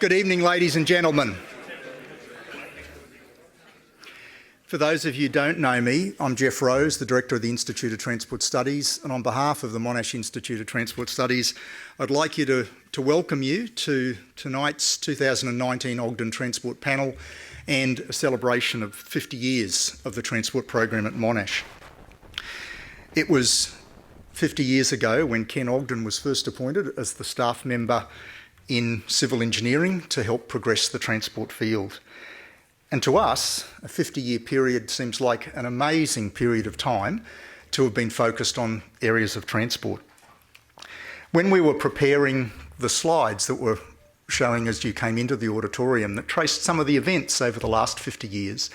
Good evening, ladies and gentlemen. For those of you who don't know me, I'm Geoff Rose, the Director of the Institute of Transport Studies, and on behalf of the Monash Institute of Transport Studies, I'd like you to welcome you to tonight's 2019 Ogden Transport Panel and a celebration of 50 years of the transport program at Monash. It was 50 years ago when Ken Ogden was first appointed as the staff member in civil engineering to help progress the transport field. And to us, a 50-year period seems like an amazing period of time to have been focused on areas of transport. When we were preparing the slides that were showing as you came into the auditorium that traced some of the events over the last 50 years,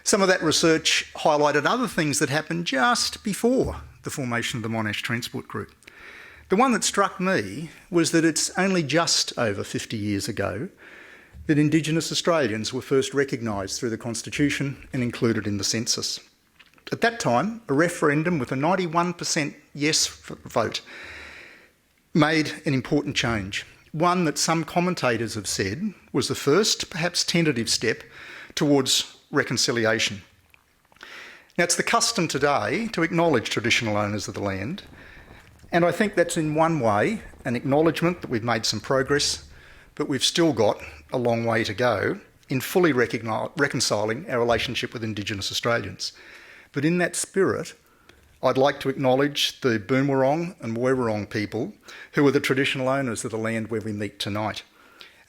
some of that research highlighted other things that happened just before the formation of the Monash Transport Group. The one that struck me was that it's only just over 50 years ago that Indigenous Australians were first recognised through the Constitution and included in the census. At that time, a referendum with a 91% yes vote made an important change, one that some commentators have said was the first, perhaps tentative step towards reconciliation. Now, it's the custom today to acknowledge traditional owners of the land, and I think that's in one way an acknowledgement that we've made some progress, but we've still got a long way to go in fully reconciling our relationship with Indigenous Australians. But in that spirit, I'd like to acknowledge the Boonwurrung and Woiwurrung people who are the traditional owners of the land where we meet tonight,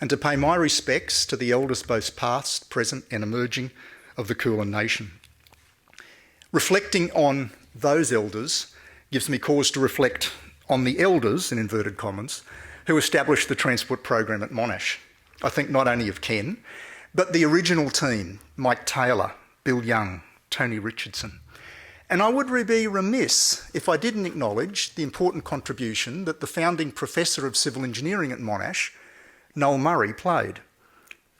and to pay my respects to the elders both past, present and emerging of the Kulin Nation. Reflecting on those elders gives me cause to reflect on the elders, in inverted commas, who established the transport program at Monash. I think not only of Ken, but the original team, Mike Taylor, Bill Young, Tony Richardson. And I would be remiss if I didn't acknowledge the important contribution that the founding Professor of Civil Engineering at Monash, Noel Murray, played.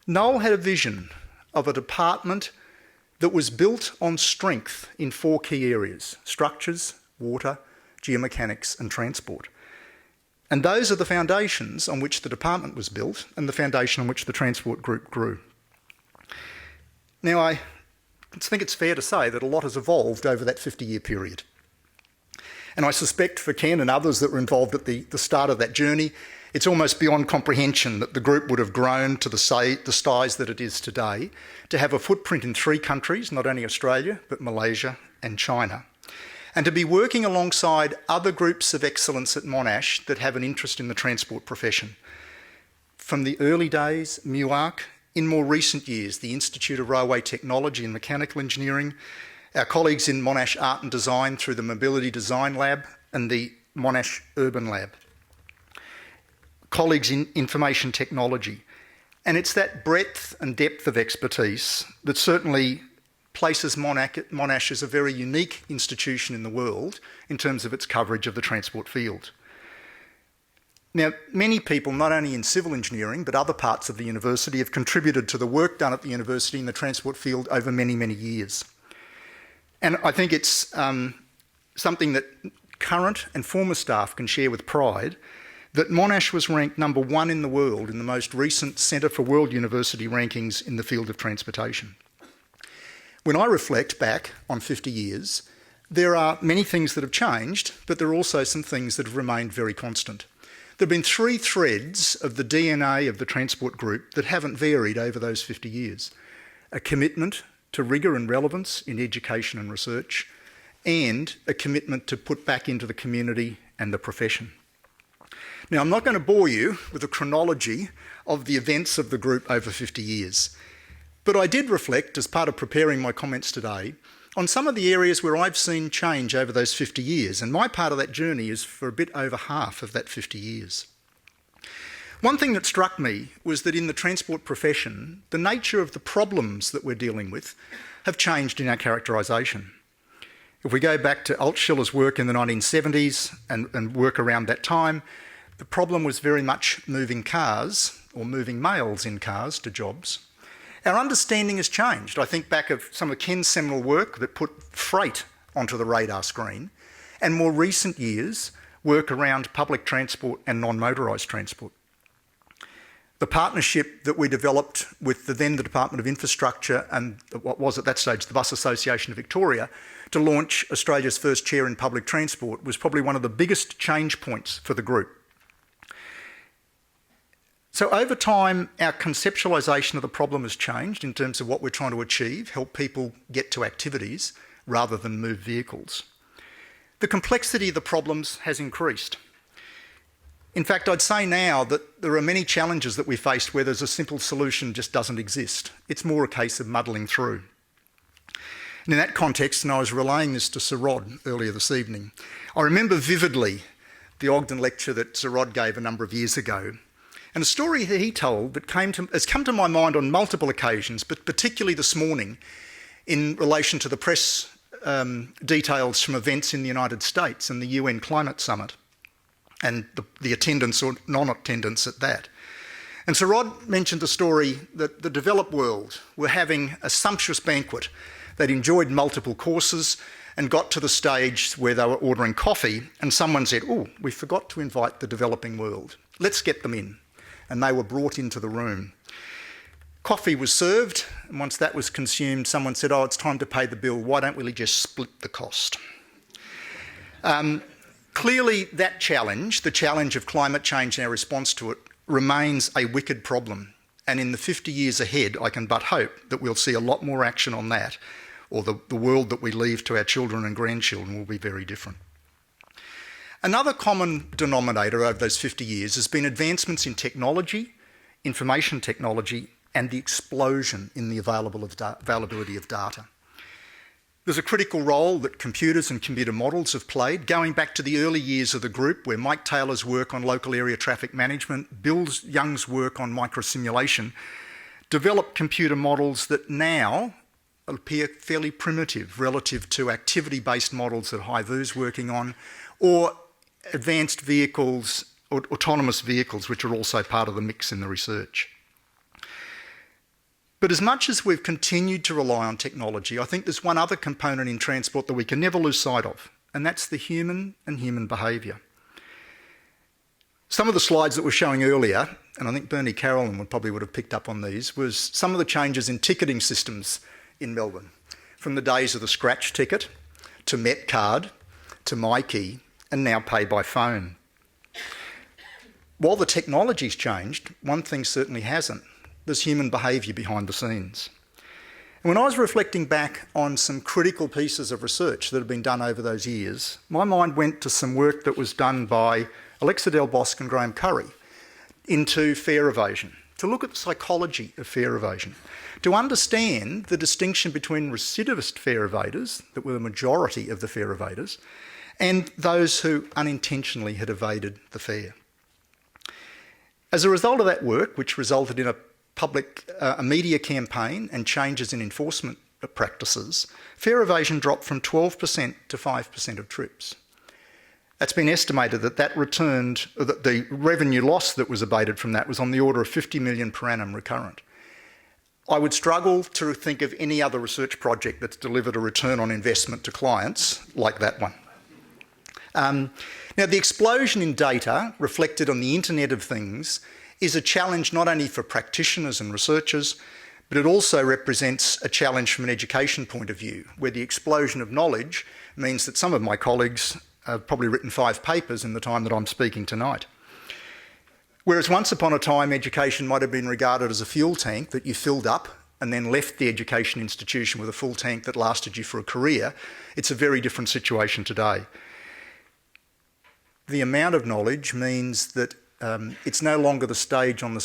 Noel had a vision of a department that was built on strength in four key areas: structures, water, geomechanics and transport. And those are the foundations on which the department was built and the foundation on which the transport group grew. Now, I think it's fair to say that a lot has evolved over that 50-year period. And I suspect for Ken and others that were involved at the start of that journey, it's almost beyond comprehension that the group would have grown to the size that it is today, to have a footprint in 3 countries, not only Australia, but Malaysia and China, and to be working alongside other groups of excellence at Monash that have an interest in the transport profession. From the early days, MUARC, in more recent years, the Institute of Railway Technology and Mechanical Engineering, our colleagues in Monash Art and Design through the Mobility Design Lab and the Monash Urban Lab, colleagues in Information Technology. And it's that breadth and depth of expertise that certainly places Monash as a very unique institution in the world in terms of its coverage of the transport field. Now, many people, not only in civil engineering, but other parts of the university, have contributed to the work done at the university in the transport field over many, many years. And I think it's something that current and former staff can share with pride, that Monash was ranked number 1 in the world in the most recent Centre for World University rankings in the field of transportation. When I reflect back on 50 years, there are many things that have changed, but there are also some things that have remained very constant. There have been 3 threads of the DNA of the transport group that haven't varied over those 50 years. A commitment to rigour and relevance in education and research, and a commitment to put back into the community and the profession. Now, I'm not going to bore you with a chronology of the events of the group over 50 years. But I did reflect, as part of preparing my comments today, on some of the areas where I've seen change over those 50 years, and my part of that journey is for a bit over half of that 50 years. One thing that struck me was that in the transport profession, the nature of the problems that we're dealing with have changed in our characterisation. If we go back to Altschiller's work in the 1970s and work around that time, the problem was very much moving cars, or moving males in cars to jobs. Our understanding has changed. I think back of some of Ken's seminal work that put freight onto the radar screen, and more recent years, work around public transport and non-motorised transport. The partnership that we developed with the Department of Infrastructure and what was at that stage the Bus Association of Victoria to launch Australia's first chair in public transport was probably one of the biggest change points for the group. So over time, our conceptualisation of the problem has changed in terms of what we're trying to achieve, help people get to activities rather than move vehicles. The complexity of the problems has increased. In fact, I'd say now that there are many challenges that we face where there's a simple solution just doesn't exist. It's more a case of muddling through. And in that context, and I was relaying this to Sir Rod earlier this evening, I remember vividly the Ogden lecture that Sir Rod gave a number of years ago. And a story that he told that has come to my mind on multiple occasions, but particularly this morning in relation to the press details from events in the United States and the UN Climate Summit and the attendance or non-attendance at that. And Sir Rod mentioned the story that the developed world were having a sumptuous banquet. They'd enjoyed multiple courses and got to the stage where they were ordering coffee and someone said, "Oh, we forgot to invite the developing world. Let's get them in." And they were brought into the room. Coffee was served, and once that was consumed, someone said, "Oh, it's time to pay the bill. Why don't we just split the cost?" Clearly, that challenge, the challenge of climate change and our response to it, remains a wicked problem. And in the 50 years ahead, I can but hope that we'll see a lot more action on that, or the world that we leave to our children and grandchildren will be very different. Another common denominator over those 50 years has been advancements in technology, information technology, and the explosion in the availability of data. There's a critical role that computers and computer models have played, going back to the early years of the group where Mike Taylor's work on local area traffic management, Bill Young's work on microsimulation, developed computer models that now appear fairly primitive relative to activity-based models that Haivu's working on, or advanced vehicles, or autonomous vehicles, which are also part of the mix in the research. But as much as we've continued to rely on technology, I think there's one other component in transport that we can never lose sight of, and that's the human and human behaviour. Some of the slides that we're showing earlier, and I think Bernie Carolyn would have picked up on these, was some of the changes in ticketing systems in Melbourne, from the days of the scratch ticket to Metcard to MyKey, and now pay by phone. While the technology's changed, one thing certainly hasn't. There's human behaviour behind the scenes. And when I was reflecting back on some critical pieces of research that have been done over those years, my mind went to some work that was done by Alexa Del Bosque and Graham Curry into fare evasion, to look at the psychology of fare evasion, to understand the distinction between recidivist fare evaders, that were the majority of the fare evaders, and those who unintentionally had evaded the fare. As a result of that work, which resulted in a media campaign and changes in enforcement practices, fare evasion dropped from 12% to 5% of trips. It's been estimated that that the revenue loss that was abated from that was on the order of 50 million per annum recurrent. I would struggle to think of any other research project that's delivered a return on investment to clients like that one. Now, the explosion in data reflected on the Internet of Things is a challenge not only for practitioners and researchers, but it also represents a challenge from an education point of view, where the explosion of knowledge means that some of my colleagues have probably written 5 papers in the time that I'm speaking tonight. Whereas once upon a time, education might have been regarded as a fuel tank that you filled up and then left the education institution with a full tank that lasted you for a career, it's a very different situation today. The amount of knowledge means that it's no longer the stage on the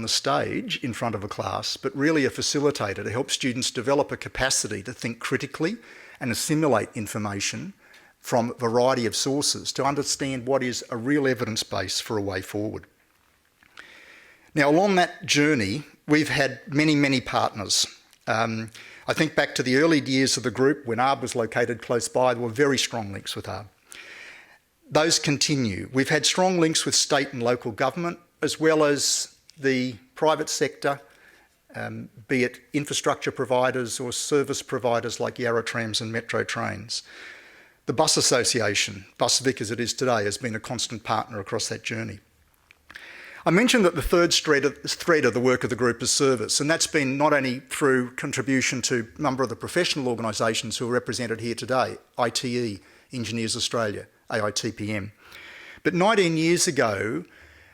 stage in front of a class, but really a facilitator to help students develop a capacity to think critically and assimilate information from a variety of sources to understand what is a real evidence base for a way forward. Now, along that journey, we've had many, many partners. I think back to the early years of the group when ARB was located close by, there were very strong links with ARB. Those continue. We've had strong links with state and local government, as well as the private sector, be it infrastructure providers or service providers like Yarra Trams and Metro Trains. The Bus Association, BusVic as it is today, has been a constant partner across that journey. I mentioned that the third thread of the work of the group is service, and that's been not only through contribution to a number of the professional organisations who are represented here today, ITE, Engineers Australia, AITPM, but 19 years ago,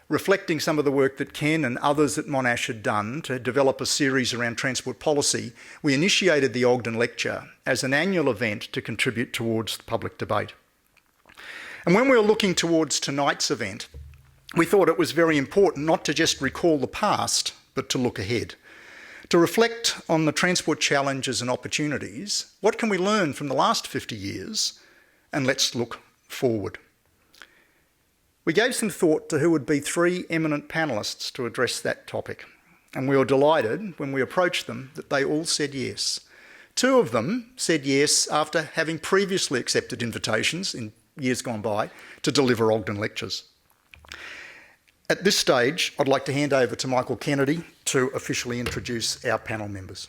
reflecting some of the work that Ken and others at Monash had done to develop a series around transport policy, we initiated the Ogden Lecture as an annual event to contribute towards the public debate. And when we were looking towards tonight's event, we thought it was very important not to just recall the past, but to look ahead. To reflect on the transport challenges and opportunities, what can we learn from the last 50 years? And let's look forward. We gave some thought to who would be three eminent panellists to address that topic, and we were delighted when we approached them that they all said yes. Two of them said yes after having previously accepted invitations in years gone by to deliver Ogden lectures. At this stage, I'd like to hand over to Michael Kennedy to officially introduce our panel members.